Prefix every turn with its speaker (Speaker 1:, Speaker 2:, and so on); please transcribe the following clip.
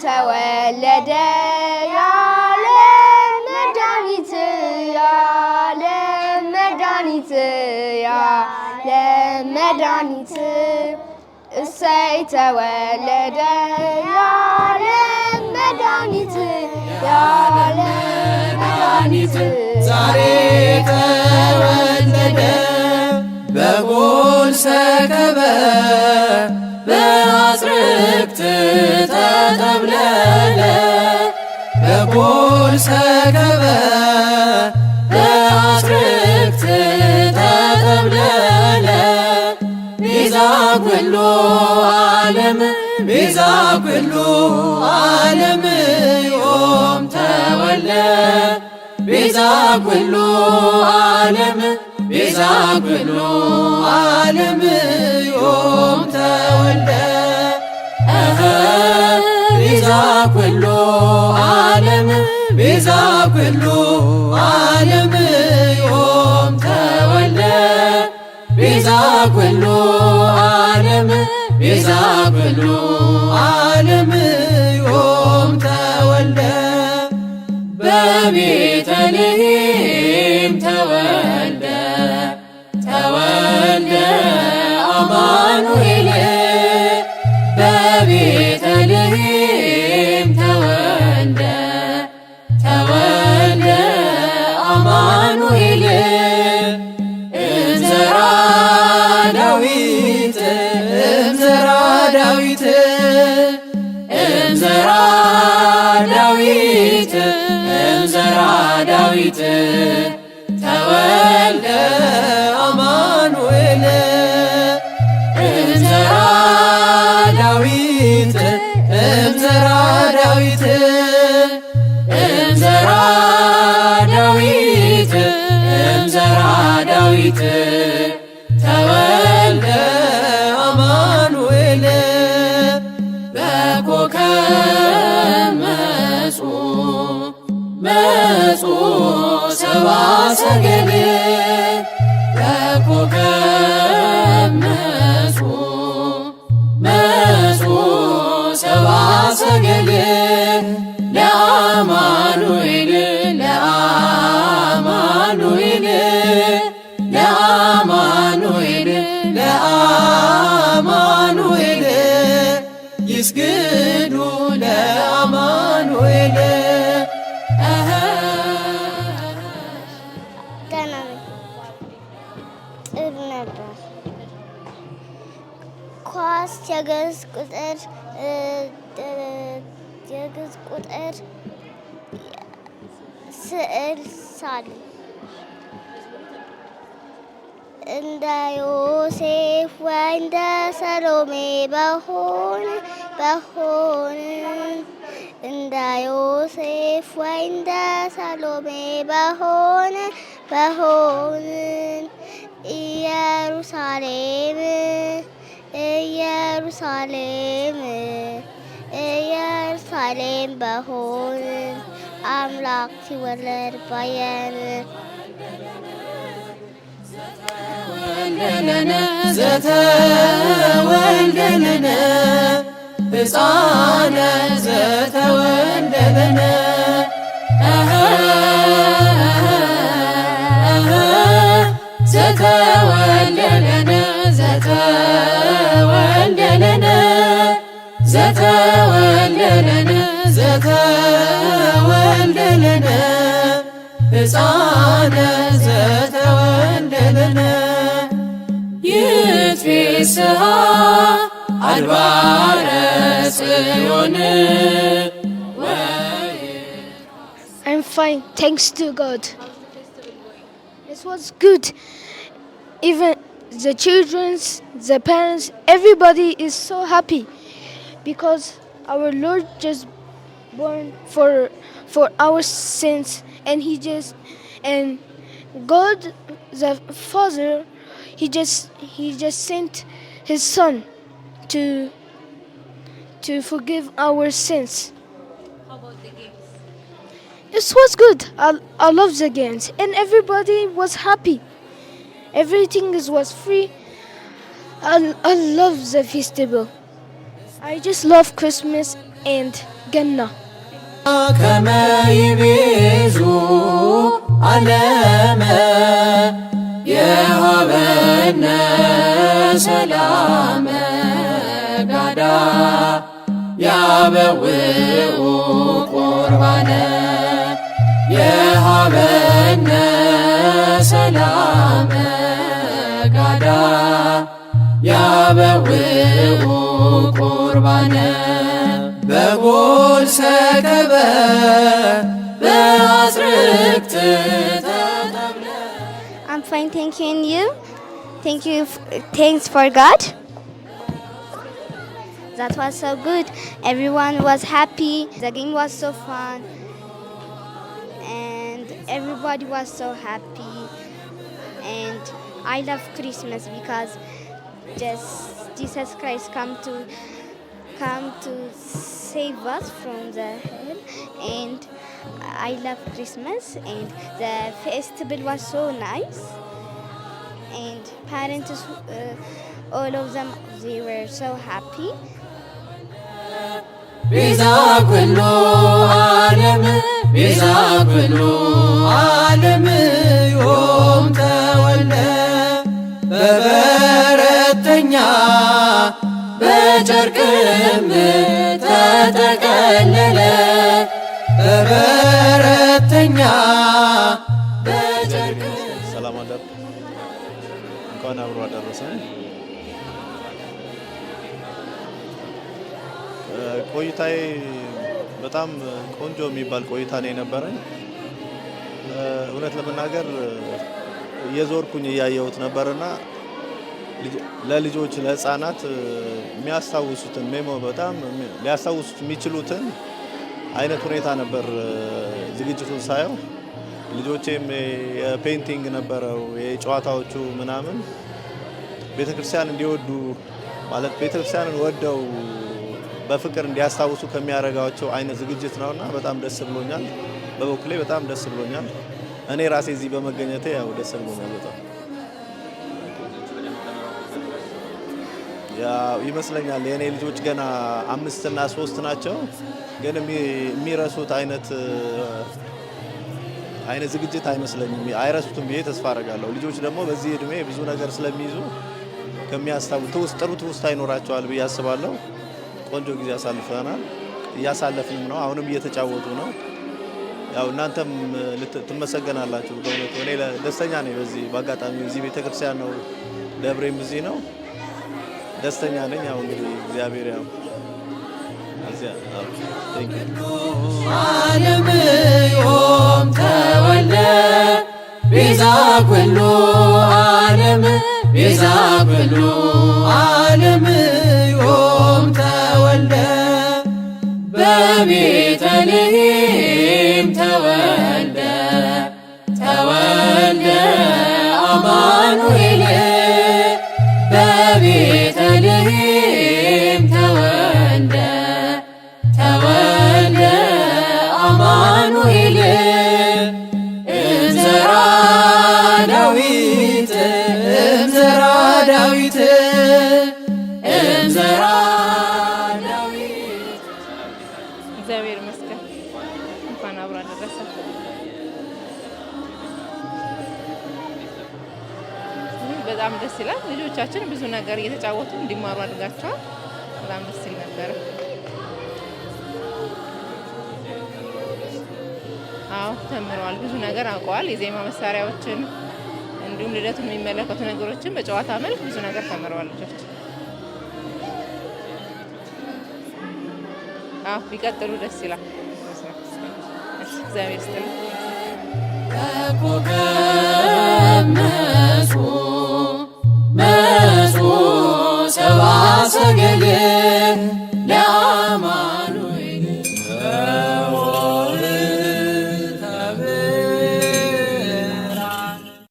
Speaker 1: ተወለደ የዓለም መድኃኒት የዓለም መድኃኒት የዓለም መድኃኒት እሰይ ተወለደ የዓለም መድኃኒት የዓለም መድኃኒት
Speaker 2: ዛሬ ተወለደ በጎል ሰከበ በአጽርቅት ተጠብለለ በጎል ሰከበ በአጽርቅት ተጠብለለ ቤዛ ኩሉ ዓለም ቤዛ ኩሉ ዓለም ዮም ተወልደ ቤዛ ኩሉ ዓለም ቤዛ ኩሉ ዓለም ዮም ተወልደ ቤዛ ኩሉ ዓለም ቤዛ ኩሉ ዓለም ዮም ተወልደ ቤዛ ኩሉ ዓለም ቤዛ ኩሉ ዓለም ዮም ተወልደ በቤተልሔም ተወልደ ተወልደ አማኑኤል በቤተልሔም ተወልደ ተወልደ አማኑኤል እምዘራ ዳዊት እምዘራ ዳዊት እምዘራ ዳዊት እምዘራ ዳዊት ተወልደ አማኑኤል እምዘራ ዳዊት እምዘራ ዳዊት እምዘራ ዳዊት እምዘራ ዳዊት ተወልደ አማኑኤል በኮከብ መጹ ሰብአ ሰገል በኮከብ መጹ ሰብአ ሰገል ለአማኑኤል ለአማኑኤል ለአማኑኤል ለአማኑኤል ይስግዱ ለአማኑኤል
Speaker 3: ኳስ የግዕዝ ቁጥር ስዕል ሳሉ እንደ ዮሴፍ ወይ እንደ ሰሎሜ በሆን እንደ ዮሴፍ ወይ እንደ ሰሎሜ በሆን ኢየሩሳሌም ኢየሩሳሌም በሆን አምላክ ሲወለድ ባየን
Speaker 2: ዘተወልደ ለነ ሕፃነ ዘተወልደ ለነ ዘተወልደ ለነ ዘተወልደ ለነ ዘተወልደ ለነ ዘተወልደ ለነ ሕፃነ ዘተወልደ ለነ ይትፌስሐ አድባረ ጽዮን
Speaker 1: I'm fine, thanks to God. This was good. Even the children, the parents, everybody is so happy because our Lord just born for our sins, and and God the Father, he just sent his Son to forgive our sins.
Speaker 4: How about the games?
Speaker 1: It was good. I love the games, and everybody was happy. Everything was free. I love the festival. I just love Christmas and Jannah.
Speaker 2: كما يبيزو علم يهبنا سلام غدا يابوئ قربانا يهبنا سلام غدا يابوئ قربانا بقول سكبة بأسرقت
Speaker 3: I'm fine, thank you. And you? Thanks for God. That was so good. Everyone was happy. The game was so fun. And everybody was so happy. And I love Christmas because just Jesus Christ come to save us from the hell. And I love Christmas, and the festival was so nice. And parents, all of them, they were so happy.
Speaker 2: بيزا كله عالم بيزا كله عالم يوم تولى ببرتنيا بجركم تتكلل ببرتنيا بجركم
Speaker 5: ሰላም አደር እንኳን አብሮ አደረሰን። ቆይታዬ በጣም ቆንጆ የሚባል ቆይታ ነው የነበረኝ። እውነት ለመናገር እየዞርኩኝ እያየሁት ነበርና ለልጆች ለህፃናት የሚያስታውሱትን በጣም ሊያስታውሱት የሚችሉትን አይነት ሁኔታ ነበር ዝግጅቱን ሳየው። ልጆቼም የፔይንቲንግ ነበረው የጨዋታዎቹ ምናምን ቤተክርስቲያን እንዲወዱ ማለት ቤተክርስቲያንን ወደው በፍቅር እንዲያስታውሱ ከሚያደርጋቸው አይነት ዝግጅት ነውና በጣም ደስ ብሎኛል። በበኩሌ በጣም ደስ ብሎኛል። እኔ ራሴ እዚህ በመገኘቴ ያው ደስ ብሎኛል በጣም ያው ይመስለኛል። የኔ ልጆች ገና 5 እና 3 ናቸው፣ ግን የሚረሱት አይነት ዝግጅት አይመስለኝም። አይረሱትም ብዬ ተስፋ አደርጋለሁ። ልጆች ደግሞ በዚህ እድሜ ብዙ ነገር ስለሚይዙ ጥሩ ትውስታ ይኖራቸዋል ብዬ አስባለሁ። ቆንጆ ጊዜ አሳልፈናል፣ እያሳለፍንም ነው፣ አሁንም እየተጫወቱ ነው። ያው እናንተም ትመሰገናላችሁ በእውነቱ። እኔ ደስተኛ ነኝ በዚህ በአጋጣሚ እዚህ ቤተክርስቲያን ነው፣ ደብሬም እዚህ ነው። ደስተኛ ነኝ። ያው እንግዲህ እግዚአብሔር ያው እዚያ
Speaker 2: ዓለም ዮም ተወልደ ቤዛ ኩሉ ዓለም ቤዛ ኩሉ ዓለም ዮም ተወልደ በቤተልሔም ተወልደ አማኑኤል በቤተልሔም ተወልደ አማኑኤል እምዘራ ዳዊት
Speaker 4: እግዚአብሔር ይመስገን። እንኳን አብሮ አደረሰ። በጣም ደስ ይላል። ልጆቻችን ብዙ ነገር እየተጫወቱ እንዲማሩ አድርጋቸዋል። በጣም ደስ ይል ነበር። አዎ ተምረዋል። ብዙ ነገር አውቀዋል። የዜማ መሳሪያዎችን እንዲሁም ልደቱን የሚመለከቱ ነገሮችን በጨዋታ መልክ ብዙ ነገር ተምረዋል ልጆች። አዎ ቢቀጥሉ ደስ ይላል። እግዚአብሔር ይስጥልኝ።